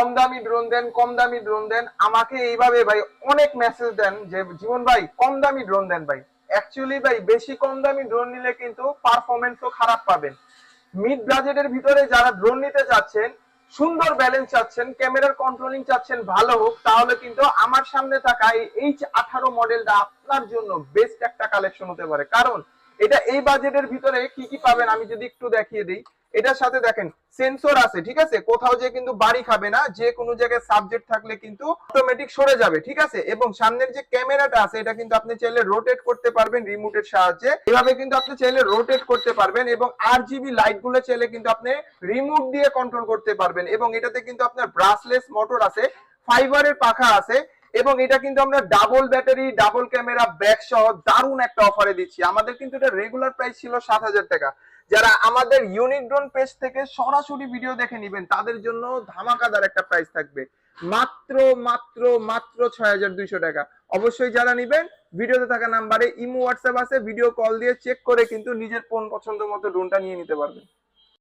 কম দামি ড্রোন দেন, কম দামি ড্রোন দেন। আমাকে এইভাবে ভাই অনেক মেসেজ দেন যে জীবন ভাই কম দামি ড্রোন দেন ভাই। অ্যাকচুয়ালি ভাই বেশি কম দামি ড্রোন নিলে কিন্তু পারফরমেন্সও খারাপ পাবেন। মিড বাজেটের ভিতরে যারা ড্রোন নিতে যাচ্ছেন, সুন্দর ব্যালেন্স চাচ্ছেন, ক্যামেরার কন্ট্রোলিং চাচ্ছেন ভালো হোক, তাহলে কিন্তু আমার সামনে থাকা এই H18 মডেলটা আপনার জন্য বেস্ট একটা কালেকশন হতে পারে। কারণ এটা এই বাজেটের ভিতরে কি কি পাবেন আমি যদি একটু দেখিয়ে দিই। এটার সাথে দেখেন সেন্সর আছে, ঠিক আছে, কোথাও যে কিন্তু বাড়ি খাবে না, যে কোনো জায়গায় সাবজেক্ট থাকলে কিন্তু অটোমেটিক সরে যাবে, ঠিক আছে। এবং সামনের যে ক্যামেরাটা আছে এটা কিন্তু আপনি চাইলে রোটেট করতে পারবেন রিমোটের সাহায্যে, এভাবে কিন্তু আপনি চাইলে রোটেট করতে পারবেন। এবং RGB লাইট গুলো চাইলে কিন্তু আপনি রিমোট দিয়ে কন্ট্রোল করতে পারবেন। এবং এটাতে কিন্তু আপনার ব্রাশলেস মোটর আছে, ফাইবারের পাখা আছে। এবং এটা কিন্তু আমরা double battery, double camera, back সহ দারুণ একটা অফারে দিচ্ছি। আমাদের কিন্তু এটা রেগুলার প্রাইস ছিল 7,000 টাকা। যারা আমাদের ইউনিক ড্রোন পেজ থেকে সরাসরি ভিডিও দেখে নেবেন তাদের জন্য ধামাকাদার একটা প্রাইস থাকবে, মাত্র মাত্র মাত্র 6,200 টাকা। অবশ্যই যারা নেবেন ভিডিওতে থাকা নাম্বারে ইমো হোয়াটসঅ্যাপ আছে, ভিডিও কল দিয়ে চেক করে কিন্তু নিজের পছন্দ মতো ড্রোনটা নিয়ে নিতে পারবেন।